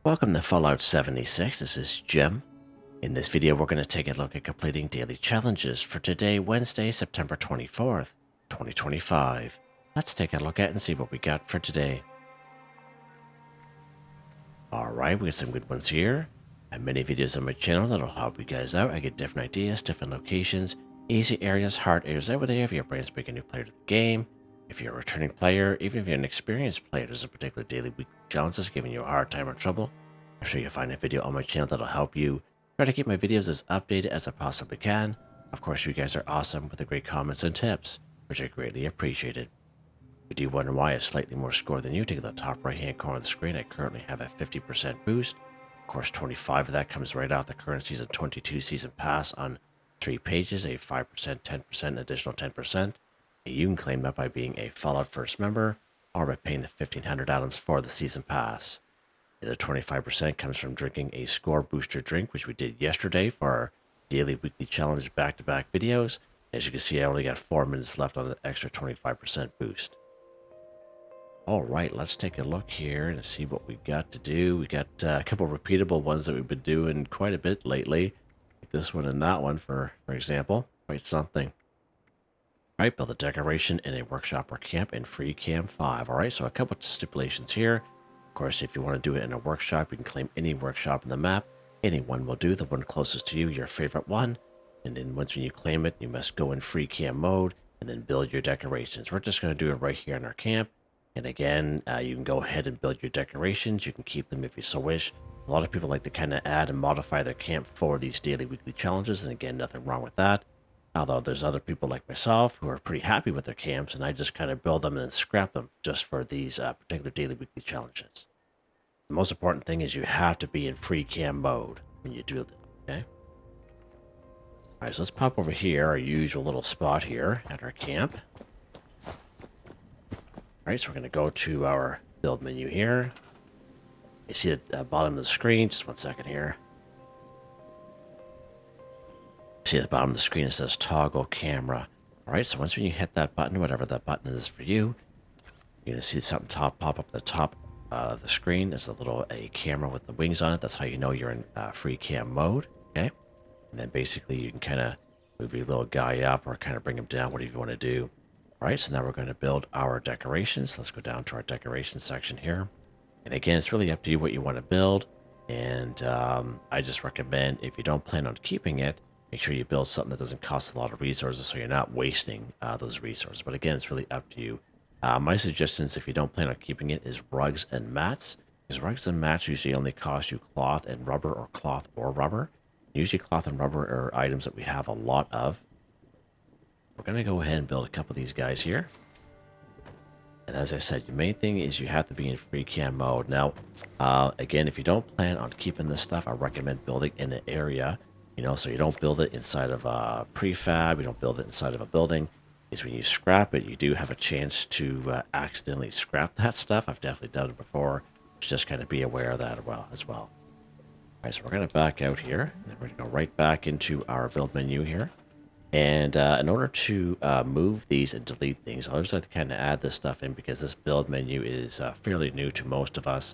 Welcome to Fallout 76, this is Jim. In this video we're going to take a look at completing daily challenges for today, Wednesday, September 24th, 2025. Let's take a look at and see what we got for today. Alright, we got some good ones here. I have many videos on my channel that'll help you guys out. I get different ideas, different locations, easy areas, hard areas every day if you're a brand spanking new player to the game. If you're a returning player, even if you're an experienced player, there's a particular daily weekly challenge that's giving you a hard time or trouble. I'm sure you'll find a video on my channel that'll help you. Try to keep my videos as updated as I possibly can. Of course, you guys are awesome with the great comments and tips, which are greatly appreciated. If you do wonder why I have slightly more score than you, take the top right hand corner of the screen. I currently have a 50% boost. Of course, 25 of that comes right out the current season 22 season pass on 3 pages, a 5%, 10%, additional 10%. You can claim that by being a Fallout First member or by paying the 1500 atoms for the season pass. The other 25% comes from drinking a score booster drink, which we did yesterday for our daily weekly challenge back-to-back videos. As you can see, I only got 4 minutes left on the extra 25% boost. Alright, let's take a look here and see what we got to do. We got a couple repeatable ones that we've been doing quite a bit lately. Like this one and that one, for example. Quite something. Alright, build a decoration in a workshop or camp in free cam 5. Alright, so a couple of stipulations here. Of course, if you want to do it in a workshop, you can claim any workshop on the map. Any one will do, the one closest to you, your favorite one. And then once you claim it, you must go in free cam mode and then build your decorations. We're just going to do it right here in our camp. And again, you can go ahead and build your decorations. You can keep them if you so wish. A lot of people like to kind of add and modify their camp for these daily weekly challenges. And again, nothing wrong with that. Although there's other people like myself who are pretty happy with their camps, and I just kind of build them and then scrap them just for these particular daily weekly challenges. The most important thing is you have to be in free cam mode when you do them, okay? Alright, so let's pop over here, our usual little spot here at our camp. Alright, so we're going to go to our build menu here. You see at the bottom of the screen, just one second here. See at the bottom of the screen it says toggle camera. Alright, so once when you hit that button, whatever that button is for you, you're going to see something pop up at the top of the screen. There's a camera with the wings on it. That's how you know you're in free cam mode. Okay, and then basically you can kind of move your little guy up or kind of bring him down, whatever you want to do. Alright, so now we're going to build our decorations. Let's go down to our decoration section here. And again, it's really up to you what you want to build. And I just recommend, if you don't plan on keeping it, make sure you build something that doesn't cost a lot of resources so you're not wasting those resources. But again, it's really up to you. My suggestions, if you don't plan on keeping it, is rugs and mats. Because rugs and mats usually only cost you cloth and rubber, or cloth or rubber. Usually cloth and rubber are items that we have a lot of. We're going to go ahead and build a couple of these guys here. And as I said, the main thing is you have to be in free cam mode. Now, again, if you don't plan on keeping this stuff, I recommend building in an area. You know, so you don't build it inside of a prefab, you don't build it inside of a building. Because when you scrap it, you do have a chance to accidentally scrap that stuff. I've definitely done it before. Just kind of be aware of that as well. All right, so we're going to back out here. And then we're going to go right back into our build menu here. And in order to move these and delete things, I just like to kind of add this stuff in because this build menu is fairly new to most of us.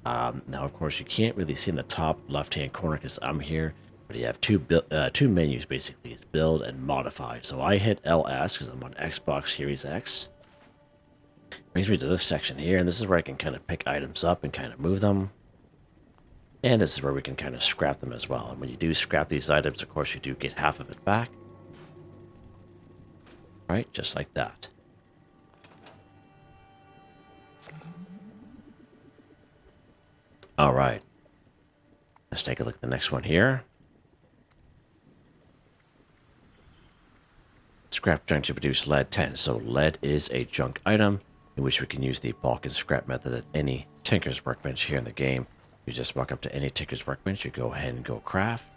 Now, of course, you can't really see in the top left-hand corner because I'm here. But you have two menus, basically. It's build and modify. So I hit LS because I'm on Xbox Series X. Brings me to this section here, and this is where I can kind of pick items up and kind of move them. And this is where we can kind of scrap them as well. And when you do scrap these items, of course, you do get half of it back. Right, just like that. All right. Let's take a look at the next one here. Scrap junk to produce lead 10. So lead is a junk item in which we can use the bulk and scrap method at any tinker's workbench here in the game. You just walk up to any tinker's workbench, you go ahead and go craft.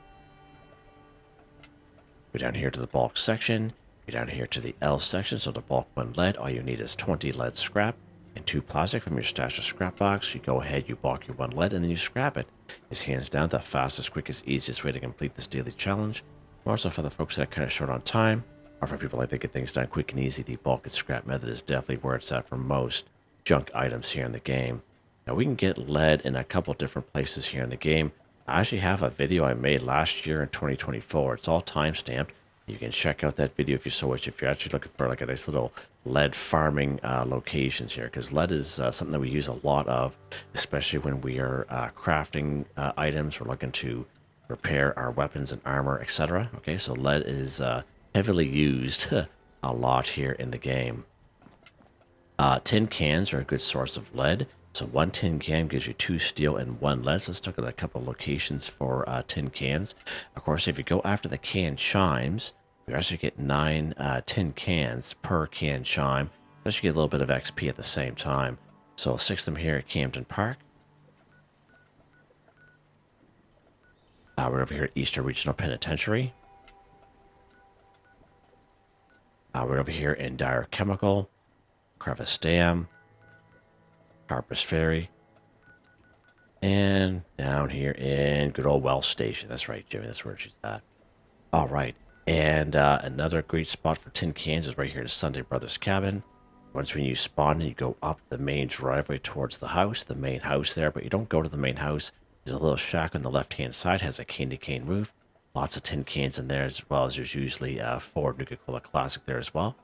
Go down here to the bulk section. Go down here to the L section. So the bulk 1 lead, all you need is 20 lead scrap and 2 plastic from your stash or scrap box. You go ahead, you bulk your 1 lead, and then you scrap it. It's hands down the fastest, quickest, easiest way to complete this daily challenge. Also for the folks that are kind of short on time, or for people like to get things done quick and easy, the bulk and scrap method is definitely where it's at for most junk items here in the game. Now we can get lead in a couple different places here in the game. I actually have a video I made last year in 2024. It's all time-stamped. You can check out that video if you so wish, if you're actually looking for like a nice little lead farming locations here, because lead is something that we use a lot of, especially when we are crafting items. We're looking to repair our weapons and armor, etc. Okay, so lead is heavily used a lot here in the game. Tin cans are a good source of lead. So 1 tin can gives you 2 steel and 1 lead. So let's look at a couple locations for tin cans. Of course, if you go after the can chimes, you actually get 9 tin cans per can chime. You actually get a little bit of XP at the same time. So 6 of them here at Camden Park. We're over here at Eastern Regional Penitentiary. We're over here in Dyer Chemical, Crevice Dam, Harper's Ferry, and down here in good old Wells Station. That's right, Jimmy. That's where she's at. All right. And another great spot for tin cans is right here at Sunday Brothers Cabin. Once when you spawn, you go up the main driveway towards the house, the main house there, but you don't go to the main house. There's a little shack on the left-hand side, has a candy cane roof. Lots of tin cans in there, as well as there's usually 4 Nuka-Cola Classic there as well.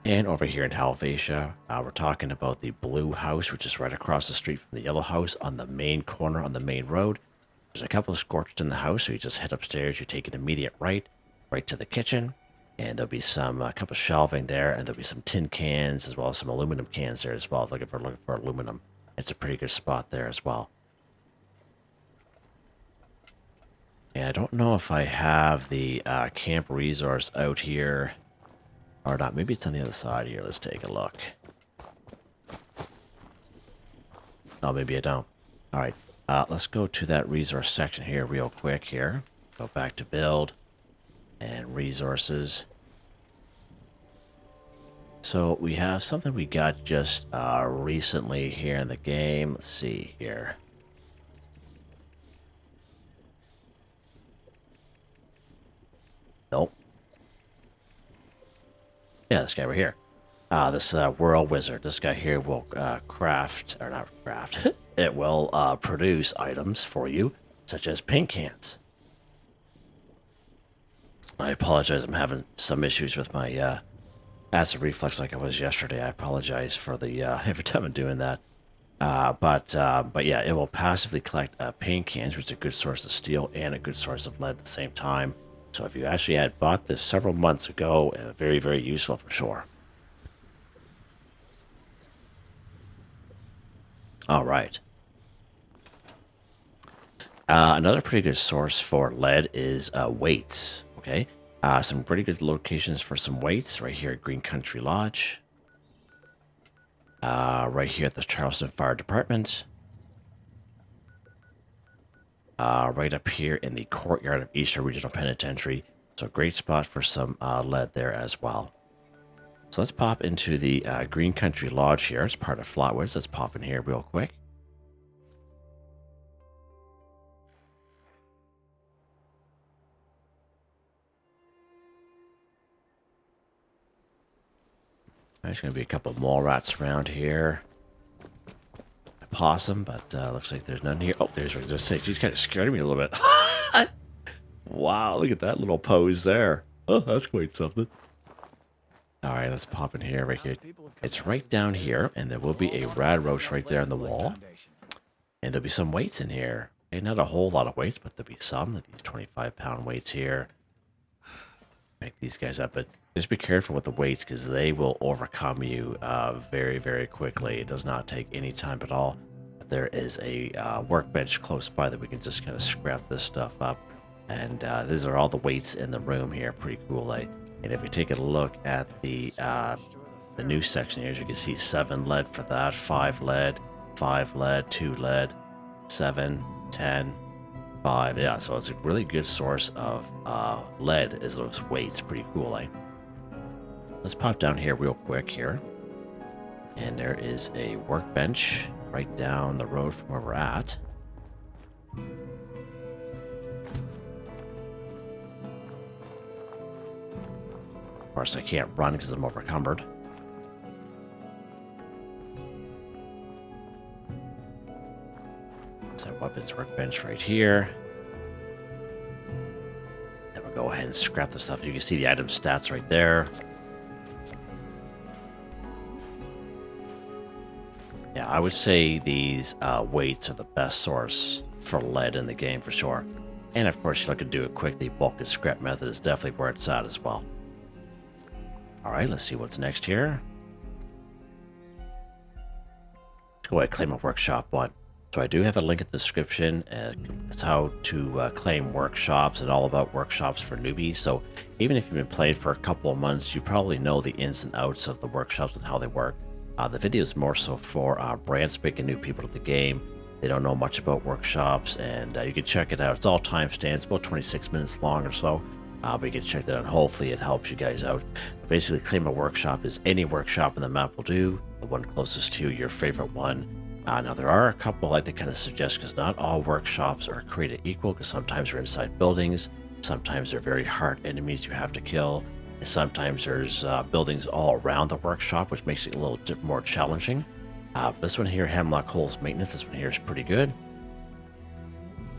And over here in Helvetia, we're talking about the blue house, which is right across the street from the yellow house on the main corner on the main road. There's a couple of scorched in the house, so you just head upstairs, you take an immediate right to the kitchen, and there'll be some a couple of shelving there, and there'll be some tin cans as well as some aluminum cans there as well. If looking for aluminum, it's a pretty good spot there as well. And I don't know if I have the camp resource out here or not. Maybe it's on the other side here. Let's take a look. Oh, maybe I don't. All right. Let's go to that resource section here real quick here. Go back to build and resources. So we have something we got just recently here in the game. Let's see here. Nope. Yeah, this guy right here. This World Wizard. This guy here will craft, or not craft, it will produce items for you, such as paint cans. I apologize, I'm having some issues with my acid reflux like I was yesterday. I apologize for the every time I'm doing that. But yeah, it will passively collect paint cans, which is a good source of steel and a good source of lead at the same time. So if you actually had bought this several months ago, very, very useful for sure. All right. Another pretty good source for lead is weights. Okay. Some pretty good locations for some weights right here at Green Country Lodge. Right here at the Charleston Fire Department. Right up here in the courtyard of Eastern Regional Penitentiary. So a great spot for some lead there as well. So let's pop into the Green Country Lodge here. It's part of Flatwoods. Let's pop in here real quick. There's going to be a couple mole rats around here. A possum, but looks like there's none here. Oh, there's what I just said. She's kind of scared me a little bit. Wow, look at that little pose there. Oh, that's quite something. All right, let's pop in here, right here. It's right down here, and there will be a rad roach right there on the wall. And there'll be some weights in here. Okay, not a whole lot of weights, but there'll be some. Like these 25-pound weights here. Make these guys up, but just be careful with the weights because they will overcome you very, very quickly. It does not take any time at all. But there is a workbench close by that we can just kind of scrap this stuff up. And these are all the weights in the room here. Pretty cool. And if we take a look at the new section here, as you can see, 7 lead for that, 5 lead, 5 lead, 2 lead, 7, 10, 5. Yeah, so it's a really good source of lead is those weights. Pretty cool, eh? Let's pop down here real quick here. And there is a workbench right down the road from where we're at. Of course, I can't run because I'm overcumbered. So weapons workbench right here. Then we'll go ahead and scrap the stuff. You can see the item stats right there. Yeah, I would say these weights are the best source for lead in the game for sure. And of course, you look to do it quick. The bulk and scrap method is definitely where it's at as well. All right, let's see what's next here. Let's go ahead and claim a workshop one. So I do have a link in the description. It's how to claim workshops and all about workshops for newbies. So even if you've been playing for a couple of months, you probably know the ins and outs of the workshops and how they work. The video is more so for brand spanking new people to the game. They don't know much about workshops, and you can check it out. It's all timestamps, about 26 minutes long or so. But you can check that out. Hopefully it helps you guys out. Basically, claim a workshop is any workshop in the map will do. The one closest to your favorite one. Now there are a couple I like to kind of suggest, because not all workshops are created equal, because sometimes they're inside buildings, sometimes they're very hard enemies you have to kill, and sometimes there's buildings all around the workshop, which makes it a little bit more challenging. This one here, Hemlock Holes Maintenance, this one here is pretty good.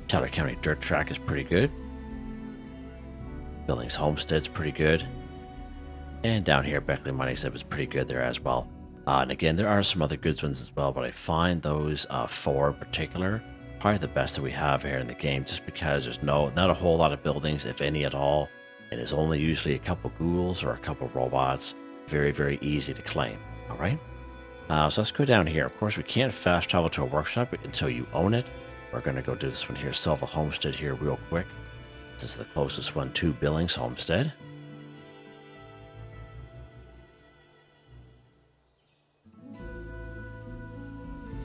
Teller County Dirt Track is pretty good. Billings Homestead's pretty good. And down here, Beckley Mining Step is pretty good there as well. And again, there are some other good ones as well, but I find those four in particular probably the best that we have here in the game, just because there's not a whole lot of buildings, if any at all, and there's only usually a couple ghouls or a couple robots. Very, very easy to claim. All right. So let's go down here. Of course, we can't fast travel to a workshop until you own it. We're going to go do this one here, sell the homestead here real quick. This is the closest one to Billings Homestead.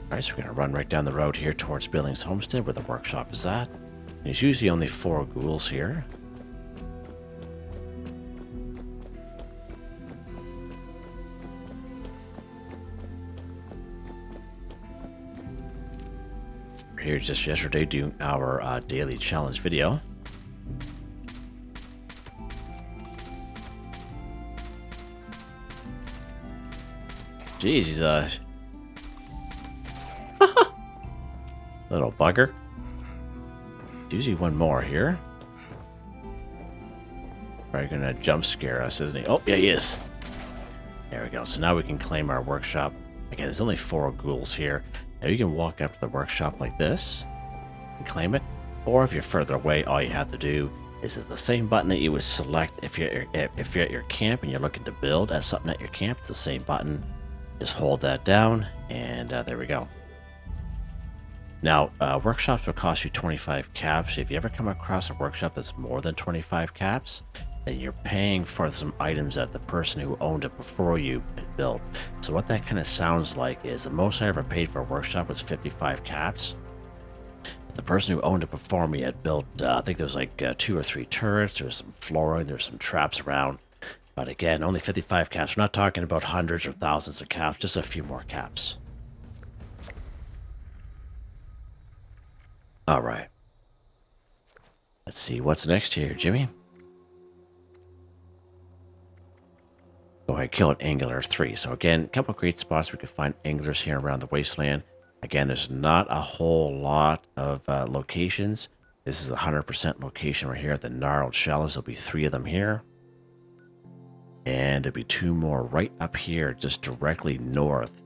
Alright, so we're going to run right down the road here towards Billings Homestead, where the workshop is at. And there's usually only 4 ghouls here. We're here just yesterday doing our daily challenge video. Jeez, he's a little bugger. Usually one more here. Probably gonna jump scare us, isn't he? Oh, yeah, he is. There we go. So now we can claim our workshop. Again, there's only 4 ghouls here. Now you can walk up to the workshop like this and claim it. Or if you're further away, all you have to do is the same button that you would select if you're at your camp and you're looking to build as something at your camp. It's the same button. Just hold that down, and there we go. Now, workshops will cost you 25 caps. If you ever come across a workshop that's more than 25 caps, then you're paying for some items that the person who owned it before you built. So what that kind of sounds like is the most I ever paid for a workshop was 55 caps. The person who owned it before me had built, I think there was like 2 or 3 turrets, there's some flooring, there's some traps around. But again, only 55 caps. We're not talking about hundreds or thousands of caps, just a few more caps. All right. Let's see what's next here, Jimmy. Go ahead and kill an angler 3. So again, a couple of great spots we can find anglers here around the wasteland. Again, there's not a whole lot of locations. This is a 100% location right here at the Gnarled Shallows. There'll be 3 of them here. And there'll be 2 more right up here, just directly north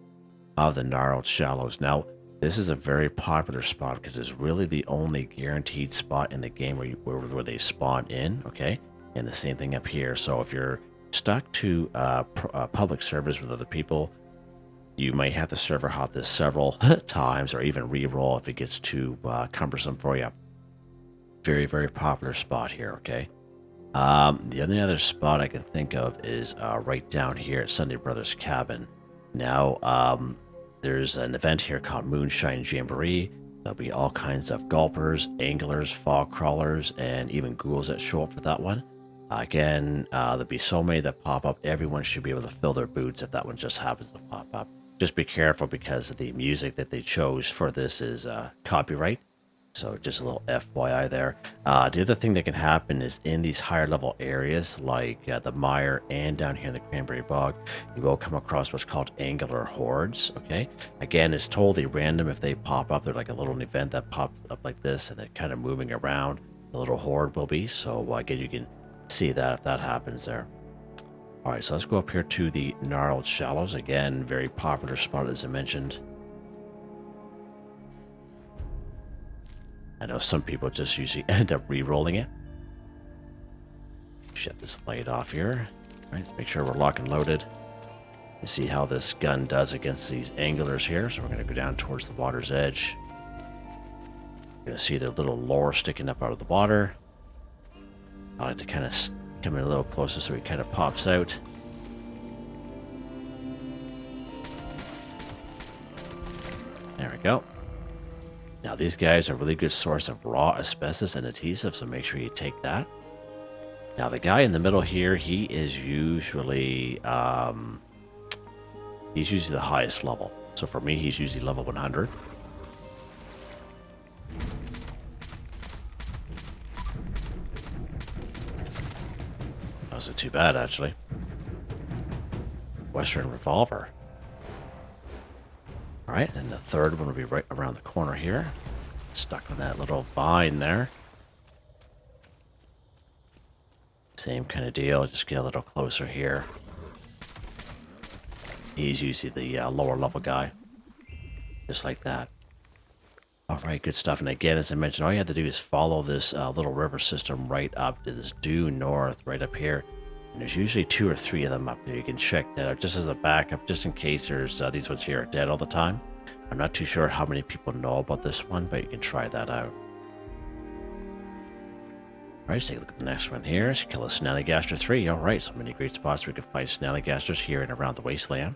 of the Gnarled Shallows. Now, this is a very popular spot because it's really the only guaranteed spot in the game where they spawn in, okay? And the same thing up here. So if you're stuck to public servers with other people, you might have to server hop this several times or even re-roll if it gets too cumbersome for you. Very, very popular spot here, okay? The only other spot I can think of is right down here at Sunday Brothers Cabin. Now, there's an event here called Moonshine Jamboree. There'll be all kinds of gulpers, anglers, fog crawlers, and even ghouls that show up for that one. Again, there'll be so many that pop up. Everyone should be able to fill their boots if that one just happens to pop up. Just be careful because the music that they chose for this is copyright. So just a little FYI there. The other thing that can happen is in these higher level areas like the mire and down here in the Cranberry Bog, you will come across what's called angular hordes, okay? Again, it's totally random if they pop up. They're like a little event that pops up like this and then kind of moving around. The little horde will be. So again, you can see that if that happens there. All right, so let's go up here to the Gnarled Shallows. Again, very popular spot as I mentioned. I know some people just usually end up re-rolling it. Shut this light off here. All right, let's make sure we're locked and loaded. You see how this gun does against these angulars here. So we're going to go down towards the water's edge. You're going to see their little lore sticking up out of the water. I like to kind of come in a little closer so he kind of pops out. There we go. Now these guys are a really good source of raw asbestos and adhesive, so make sure you take that. Now the guy in the middle here, he is usually the highest level. So for me, he's usually level 100. That wasn't too bad actually. Western revolver. Alright, and the third one will be right around the corner here. Stuck on that little vine there. Same kind of deal, just get a little closer here. He's usually the lower level guy. Just like that. Alright, good stuff. And again, as I mentioned, all you have to do is follow this little river system right up to this due north, right up here. And there's usually 2 or 3 of them up there. You can check that out just as a backup, just in case there's these ones here are dead all the time. I'm not too sure how many people know about this one, but you can try that out. Alright, let's take a look at the next one here. Let's kill a Snallygaster 3. Alright, so many great spots where we can find Snallygasters here and around the wasteland.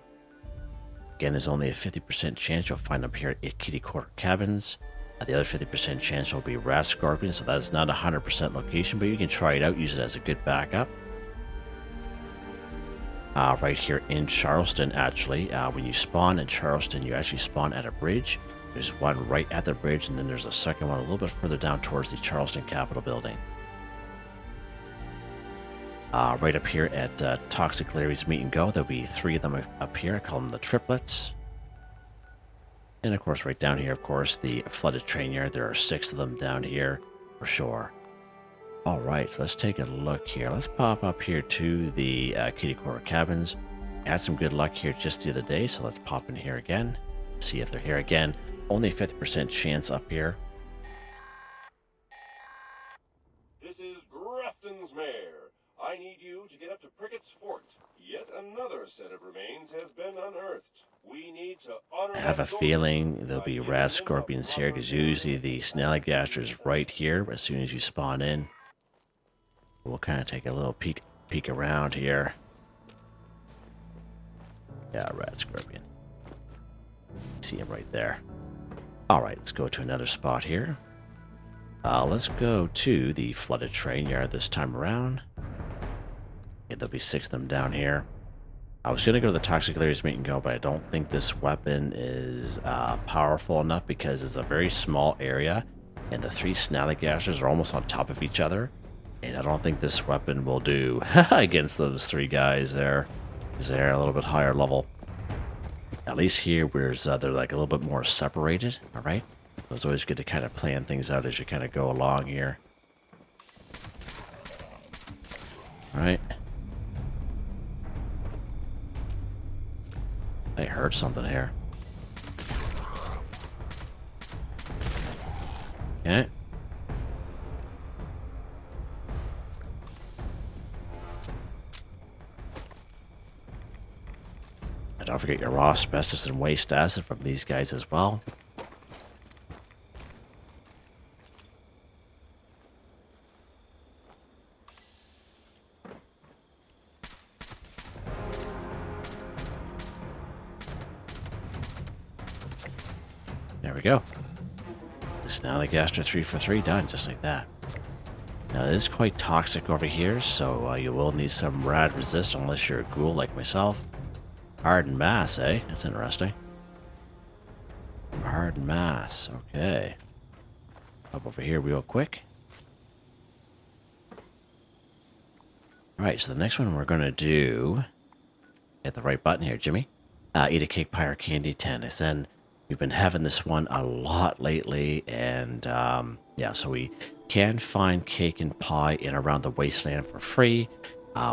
Again, there's only a 50% chance you'll find them here at Kitty Quarter Cabins. The other 50% chance will be Rat Scorpion, so that's not a 100% location, but you can try it out, use it as a good backup. Right here in Charleston, actually, when you spawn in Charleston, you actually spawn at a bridge. There's one right at the bridge, and then there's a second one a little bit further down towards the Charleston Capitol building. Right up here at Toxic Larry's Meet and Go, there'll be 3 of them up here. I call them the triplets. And of course, right down here, of course, the flooded train yard. There are 6 of them down here for sure. All right, so let's take a look here. Let's pop up here to the Kitty Quarter Cabins. Had some good luck here just the other day, so let's pop in here again. See if they're here again. Only a 50% chance up here. This is Grafton's Mare. I need you to get up to Prickett's Fort. Yet another set of remains has been unearthed. We need to honor. I have a feeling there'll be rat scorpions here, because usually the Snallygaster is right here as soon as you spawn in. We'll kind of take a little peek around here. Yeah, rat scorpion. See him right there. All right, let's go to another spot here. Let's go to the flooded train yard this time around. Yeah, there'll be 6 of them down here. I was going to go to the Toxic Larry's Meet and Go, but I don't think this weapon is powerful enough because it's a very small area, and the 3 Snallygasters are almost on top of each other. And I don't think this weapon will do against those 3 guys there, because they're a little bit higher level. At least here, whereas they're like a little bit more separated, all right? So it's always good to kind of plan things out as you kind of go along here. All right. I heard something here. Okay. And don't forget your raw asbestos and waste acid from these guys as well. There we go. The Snallygaster 3 for 3 done, just like that. Now it is quite toxic over here, so you will need some rad resist unless you're a ghoul like myself. Hardened mass, eh? That's interesting. Hardened mass, okay. Up over here real quick. Alright, so the next one we're going to do, hit the right button here, Jimmy. Eat a cake, pie, or candy, tennis. And we've been having this one a lot lately. And yeah, so we can find cake and pie in around the wasteland for free.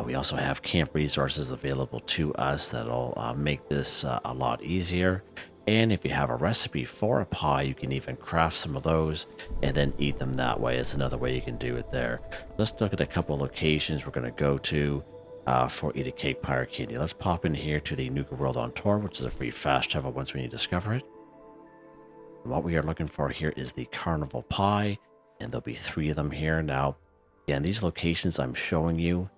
We also have camp resources available to us that'll make this a lot easier. And if you have a recipe for a pie, you can even craft some of those and then eat them that way. It's another way you can do it there. Let's look at a couple of locations we're going to go to for Eat a Cake, Pie, or Candy. Let's pop in here to the Nuka World on Tour, which is a free fast travel once we discover it. And what we are looking for here is the Carnival Pie, and there'll be 3 of them here. Now, again, these locations I'm showing you,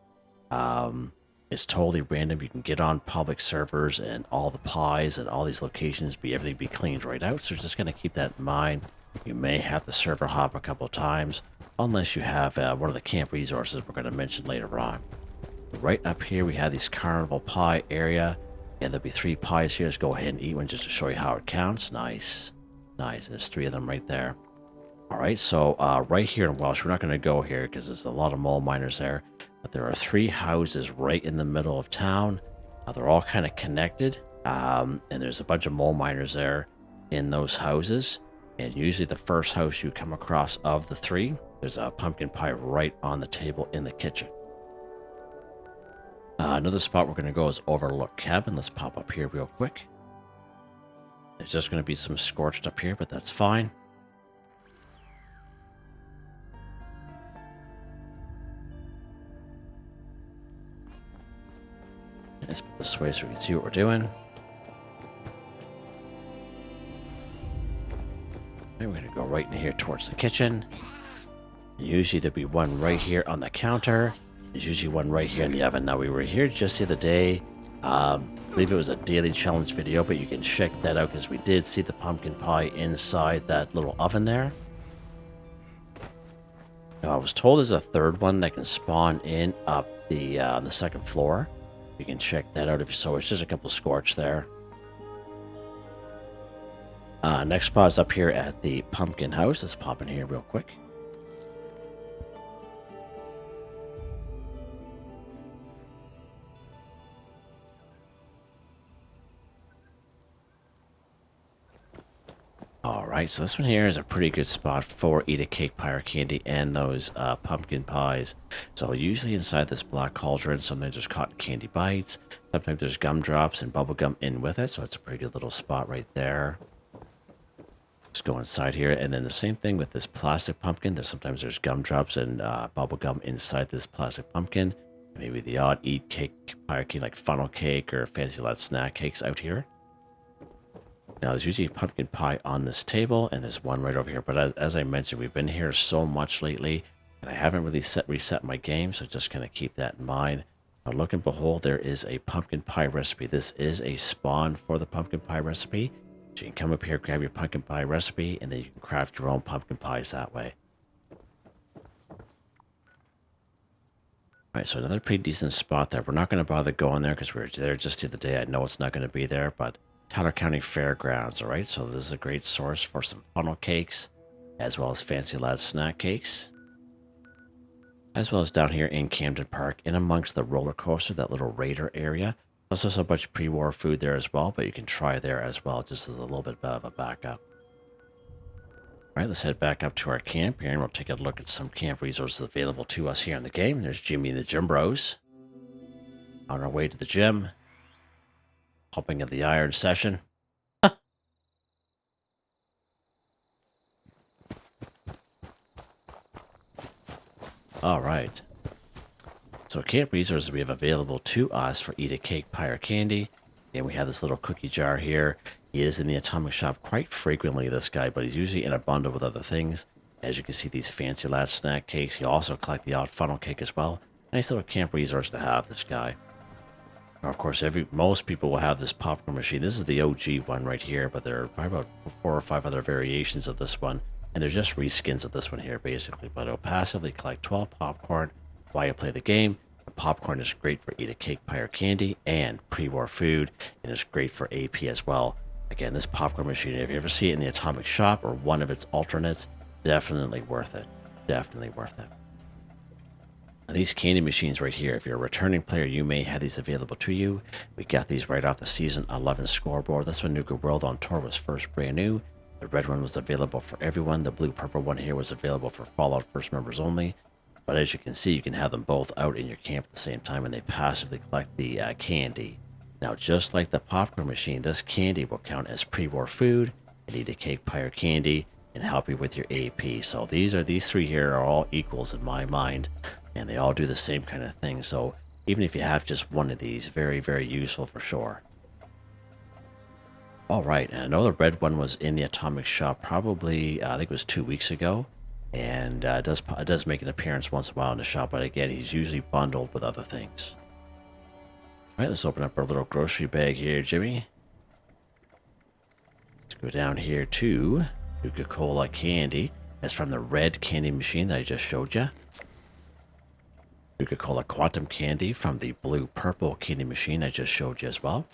it's totally random. You can get on public servers and all the pies and all these locations, everything be cleaned right out. So just going to keep that in mind. You may have to server hop a couple of times unless you have one of the camp resources we're going to mention later on. Right up here we have this Carnival Pie area, and there'll be 3 pies here. Let's go ahead and eat one just to show you how it counts. Nice. Nice. There's 3 of them right there. Alright, so right here in Welsh, we're not going to go here because there's a lot of mole miners there. But there are 3 houses right in the middle of town. They're all kind of connected. And there's a bunch of mole miners there in those houses. And usually the first house you come across of the 3, there's a pumpkin pie right on the table in the kitchen. Another spot we're going to go is Overlook Cabin. Let's pop up here real quick. There's just going to be some scorched up here, but that's fine. Let's put this way so we can see what we're doing. And we're going to go right in here towards the kitchen. Usually there'll be one right here on the counter. There's usually one right here in the oven. Now we were here just the other day. I believe it was a daily challenge video, but you can check that out because we did see the pumpkin pie inside that little oven there. Now I was told there's a 3rd one that can spawn in up the on the 2nd floor. You can check that out if so. It's just a couple scorch there. Next spot is up here at the pumpkin house. Let's pop in here real quick. Alright, so this one here is a pretty good spot for Eat a Cake, Pie, or Candy and those pumpkin pies. So usually inside this black cauldron, sometimes there's cotton candy bites, sometimes there's gumdrops and bubblegum in with it, so it's a pretty good little spot right there. Let's go inside here, and then the same thing with this plastic pumpkin. Sometimes there's gumdrops and bubblegum inside this plastic pumpkin. Maybe the odd Eat Cake, Pie, or Candy, like funnel cake or fancy lad snack cakes out here. Now, there's usually a pumpkin pie on this table, and there's one right over here. But as I mentioned, we've been here so much lately, and I haven't really reset my game, so just kind of keep that in mind. Now, look and behold, there is a pumpkin pie recipe. This is a spawn for the pumpkin pie recipe. So you can come up here, grab your pumpkin pie recipe, and then you can craft your own pumpkin pies that way. Alright, so another pretty decent spot there. We're not going to bother going there because we were there just the other day. I know it's not going to be there, but Tyler County Fairgrounds, all right? So this is a great source for some funnel cakes, as well as fancy lad snack cakes, as well as down here in Camden Park, in amongst the roller coaster, that little Raider area. Also, so much pre-war food there as well, but you can try there as well, just as a little bit of a backup. All right, let's head back up to our camp here, and we'll take a look at some camp resources available to us here in the game. There's Jimmy and the Gym Bros on our way to the gym. Pumping of the iron session. All right. So camp resources we have available to us for Eat a Cake, Pie, or Candy. And we have this little cookie jar here. He is in the atomic shop quite frequently, this guy, but he's usually in a bundle with other things. As you can see, these fancy lad snack cakes. You also collect the odd funnel cake as well. Nice little camp resource to have, this guy. Now, of course, most people will have this popcorn machine. This is the OG one right here, but there are probably about 4 or 5 other variations of this one. And they're just reskins of this one here, basically. But it'll passively collect 12 popcorn while you play the game. And popcorn is great for Eat a Cake, Pie, or Candy and pre-war food. And it's great for AP as well. Again, this popcorn machine, if you ever see it in the Atomic Shop or one of its alternates, Definitely worth it. Definitely worth it. Now, these candy machines right here, if you're a returning player, you may have these available to you. We got these right off the Season 11 scoreboard. That's when Nuka World on Tour was first brand new. The red one was available for everyone. The blue-purple one here was available for Fallout First members only. But as you can see, you can have them both out in your camp at the same time, and they passively collect the candy. Now, just like the popcorn machine, this candy will count as pre-war food, and eat a cake, pie, or candy, and help you with your AP. So these three here are all equals in my mind, and they all do the same kind of thing. So even if you have just one of these, very, very useful for sure. All right, and I know the red one was in the Atomic Shop probably, I think it was 2 weeks ago, and it does make an appearance once in a while in the shop, but again, he's usually bundled with other things. All right, let's open up our little grocery bag here, Jimmy. Let's go down here to Nuka-Cola candy. That's from the red candy machine that I just showed you. Nuka-Cola Quantum Candy from the blue-purple candy machine I just showed you as well.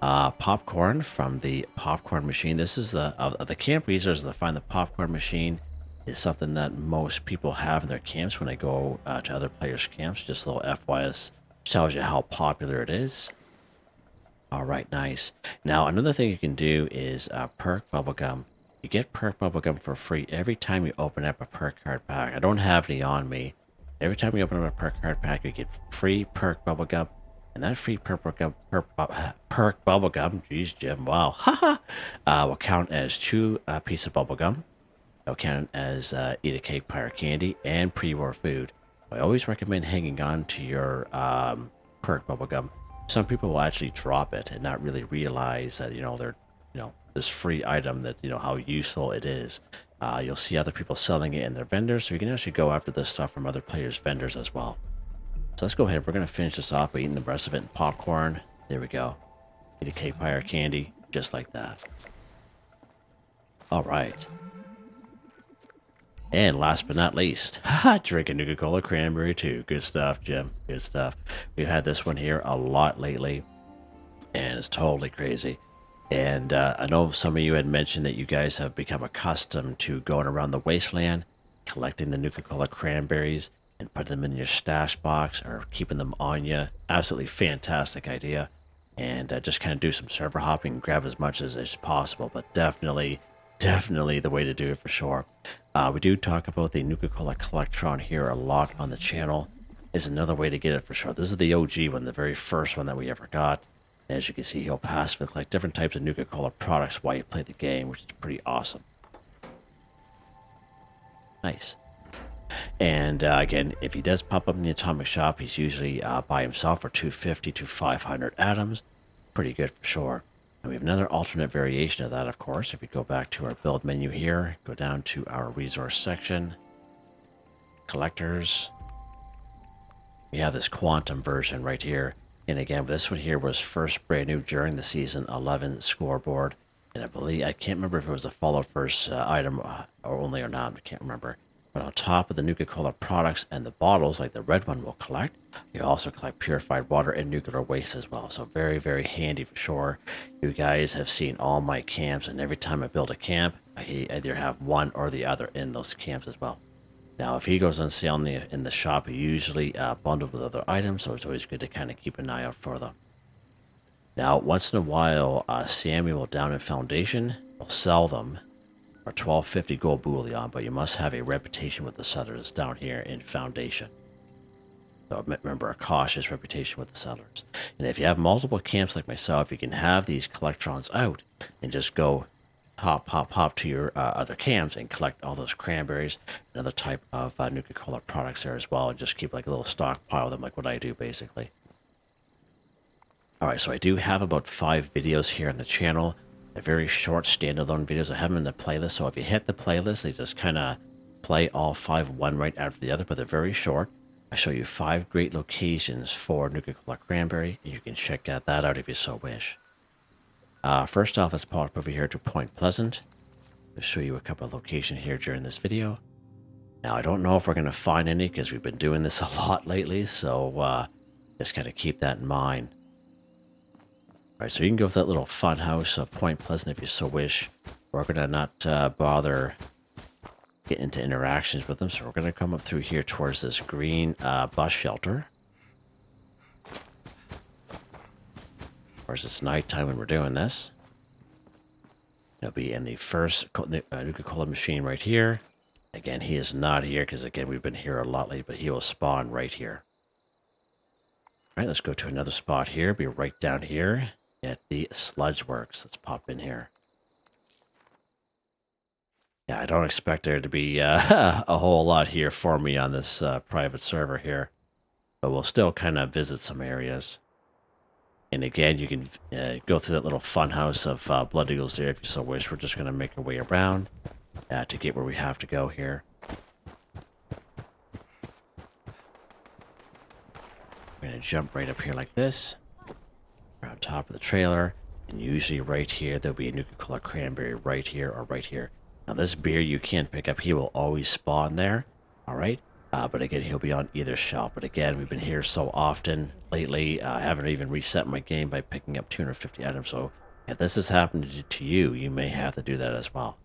Popcorn from the popcorn machine. This is the camp users that find the popcorn machine is something that most people have in their camps when they go to other players' camps. Just a little FYS tells you how popular it is. All right, nice. Now, another thing you can do is Perk Bubblegum. You get Perk Bubblegum for free every time you open up a Perk card pack. I don't have any on me. Every time you open up a Perk card pack, you get free Perk Bubblegum. And that free Perk Bubblegum, geez, Jim, wow, will count as chew a piece of bubblegum. It'll count as eat a cake, pie, or candy, and pre-war food. I always recommend hanging on to your Perk Bubblegum. Some people will actually drop it and not really realize that, they're, this free item, that, how useful it is. You'll see other people selling it in their vendors, so you can actually go after this stuff from other players' vendors as well. So let's go ahead. We're going to finish this off by eating the rest of it in popcorn. There we go. Eat a cake, pie, or candy, just like that. All right. And last but not least, drink a Nuka-Cola Cranberry too. Good stuff, Jim. Good stuff. We've had this one here a lot lately, and it's totally crazy. And I know some of you had mentioned that you guys have become accustomed to going around the wasteland, collecting the Nuka-Cola Cranberries, and putting them in your stash box or keeping them on you. Absolutely fantastic idea. And just kind of do some server hopping and grab as much as possible, but definitely the way to do it for sure. We do talk about the Nuka-Cola Collectron here a lot on the channel. Is another way to get it for sure. This is the OG one, the very first one that we ever got. And as you can see, he'll passively collect different types of Nuka-Cola products while you play the game, which is pretty awesome. Nice. And again, if he does pop up in the Atomic Shop, he's usually by himself for 250 to 500 atoms. Pretty good for sure. And we have another alternate variation of that, of course. If we go back to our build menu here, go down to our resource section, collectors, we have this quantum version right here. And again, this one here was first brand new during the Season 11 scoreboard. And I can't remember if it was a Fallout First item or only or not. I can't remember. But on top of the Nuka-Cola products and the bottles, like the red one will collect, you also collect purified water and nuclear waste as well. So very, very handy for sure. You guys have seen all my camps, and every time I build a camp, I either have one or the other in those camps as well. Now, if he goes on sale in the shop, he usually bundled with other items, so it's always good to kind of keep an eye out for them. Now, once in a while, Samuel down in Foundation will sell them for 1250 gold bullion, but you must have a reputation with the settlers down here in Foundation. So remember, a cautious reputation with the settlers. And if you have multiple camps like myself, you can have these collectrons out and just go hop to your other camps and collect all those cranberries and other type of Nuka-Cola products there as well, and just keep like a little stockpile of them, like what I do basically. Alright, so I do have about 5 videos here on the channel. They're very short standalone videos. I have them in the playlist, so if you hit the playlist, they just kind of play all 5 one right after the other, but they're very short. I show you 5 great locations for Nuka-Cola Cranberry, and you can check that out if you so wish. First off, let's pop over here to Point Pleasant. I'll show you a couple of locations here during this video. Now, I don't know if we're going to find any because we've been doing this a lot lately, so just kind of keep that in mind. Alright, so you can go with that little fun house of Point Pleasant if you so wish. we're going to not bother getting into interactions with them. So we're going to come up through here towards this green bus shelter. Of course, it's nighttime when we're doing this. It'll be in the first Nuka-Cola machine right here. Again, he is not here because, again, we've been here a lot lately, but he will spawn right here. All right, let's go to another spot here. Be right down here at the Sludge Works. Let's pop in here. Yeah, I don't expect there to be a whole lot here for me on this private server here, but we'll still kind of visit some areas. And again, you can go through that little fun house of Blood Eagles there if you so wish. We're just going to make our way around to get where we have to go here. We're going to jump right up here like this. We're on top of the trailer. And usually right here, there'll be a Nuka-Cola Cranberry right here or right here. Now this beer you can't pick up. He will always spawn there. All right. But again, he'll be on either shelf. But again, we've been here so often lately. I haven't even reset my game by picking up 250 items. So if this has happened to you, you may have to do that as well.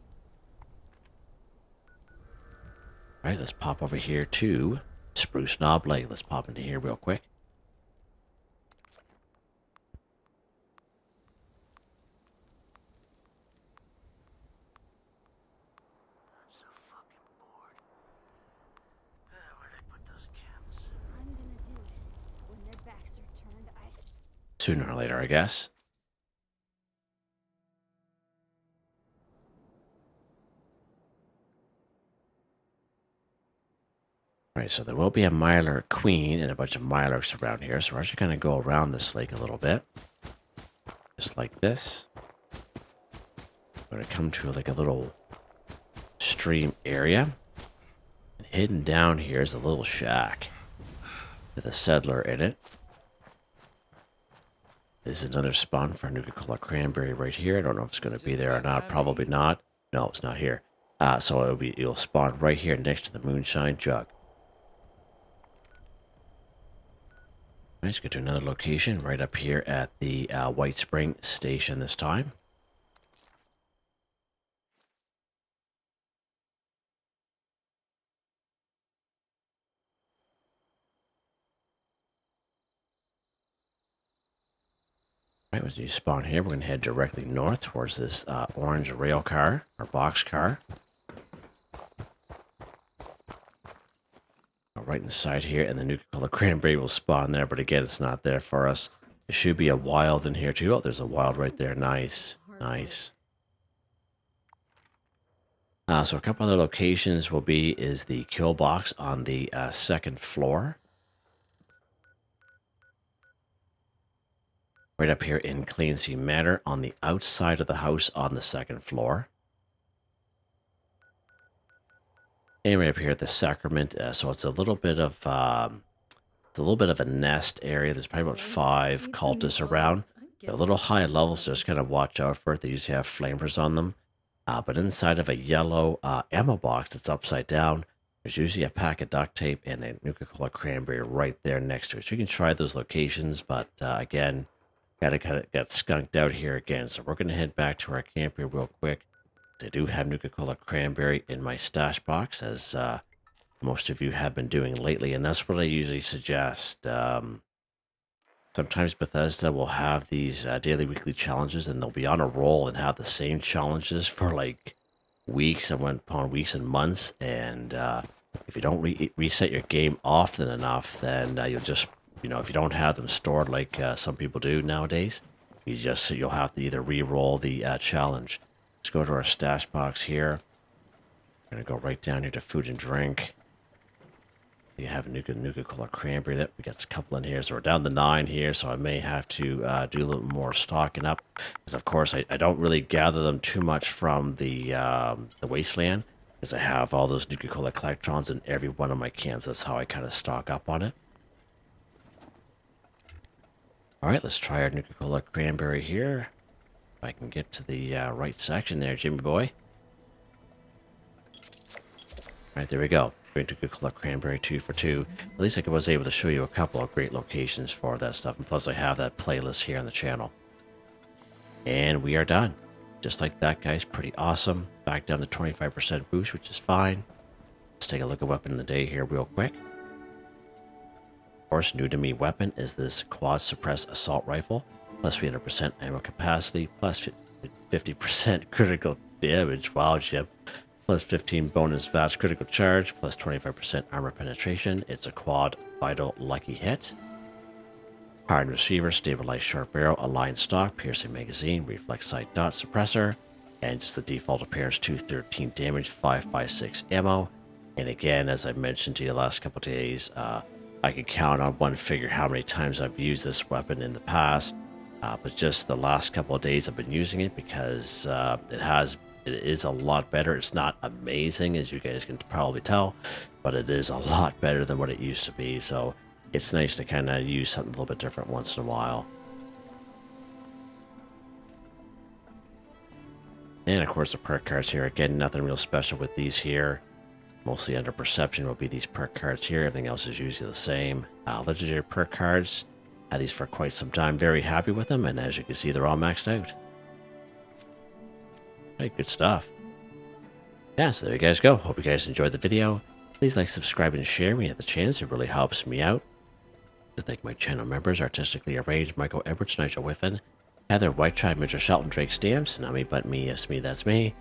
All right, let's pop over here to Spruce Knob Lake. Let's pop into here real quick. Sooner or later, I guess. Alright, so there will be a Mylar Queen and a bunch of Mylars around here, so we're actually going to go around this lake a little bit. Just like this. We're going to come to like a little stream area. And hidden down here is a little shack with a settler in it. This is another spawn for Nuka-Cola Cranberry right here. I don't know if it's going to be there or not. Probably not. No, it's not here. So it'll spawn right here next to the moonshine jug. Let's go to another location right up here at the White Spring station this time. Right, as you spawn here, we're going to head directly north towards this orange rail car, or box car. Right inside here, and the Nuka-Cola Cranberry will spawn there, but again, it's not there for us. There should be a wild in here too. Oh, there's a wild right there. Nice, nice. So a couple other locations is the kill box on the second floor. Right up here in Clancy Manor on the outside of the house on the second floor. And right up here at the Sacrament, so it's a little bit of a nest area. There's probably about 5 cultists around. They're a little high level, so just kind of watch out for it. They usually have flamers on them. But inside of a yellow ammo box that's upside down, there's usually a pack of duct tape and the Nuka-Cola Cranberry right there next to it. So you can try those locations, but again, gotta kind of get skunked out here again. So we're gonna head back to our camp here real quick. I do have Nuka-Cola Cranberry in my stash box, as most of you have been doing lately, and that's what I usually suggest. Sometimes Bethesda will have these daily, weekly challenges, and they'll be on a roll and have the same challenges for like weeks upon weeks and months. And if you don't reset your game often enough, then you'll just, if you don't have them stored like some people do nowadays, you'll have to either re-roll the challenge. Let's go to our stash box here. We're gonna go right down here to food and drink. You have a Nuka-Cola Cranberry. That we got a couple in here, so we're down to 9 here. So I may have to do a little more stocking up, because of course I don't really gather them too much from the wasteland, because I have all those Nuka-Cola Collectrons in every one of my camps. That's how I kind of stock up on it. All right, let's try our Nuka-Cola Cranberry here. If I can get to the right section there, Jimmy boy. All right, there we go. Going to collect Cranberry 2 for 2. At least I was able to show you a couple of great locations for that stuff. And plus I have that playlist here on the channel. And we are done. Just like that, guys. Pretty awesome. Back down to 25% boost, which is fine. Let's take a look at weapon of the day here real quick. Of course, new to me weapon is this quad suppress assault rifle. Plus 300% ammo capacity. Plus 50% critical damage. Wow, Chip. Plus 15 bonus fast critical charge. Plus 25% armor penetration. It's a quad vital lucky hit. Hard receiver, stabilized short barrel, aligned stock, piercing magazine, reflex sight dot suppressor, and just the default appearance 213 damage, 5.56 ammo. And again, as I mentioned to you the last couple of days, I can count on one finger how many times I've used this weapon in the past. But just the last couple of days I've been using it because it is a lot better. It's not amazing, as you guys can probably tell, but it is a lot better than what it used to be. So it's nice to kind of use something a little bit different once in a while. And of course the perk cards here. Again, nothing real special with these here. Mostly under perception will be these perk cards here. Everything else is usually the same. Legendary perk cards. Had these for quite some time. Very happy with them. And as you can see, they're all maxed out. Hey, good stuff. Yeah, so there you guys go. Hope you guys enjoyed the video. Please like, subscribe, and share when you have the chance. It really helps me out. To thank my channel members, Artistically Arranged, Michael Edwards, Nigel Wiffen, Heather, Whitetribe, Mr. Shelton, Drake Stamps, NotMeButMeYesMeThatsMe,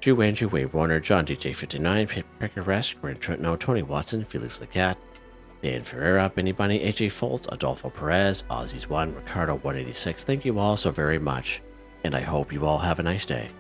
Drew Andrew, Waywarner, John DJ59, Picquerist, Gwen Trutnau, Tony Watson, FelixTheKat, Dan Ferreira, Benny Bunny, AJ Folz, Adolfo Perez, Aussies1, Ricardo186. Thank you all so very much, and I hope you all have a nice day.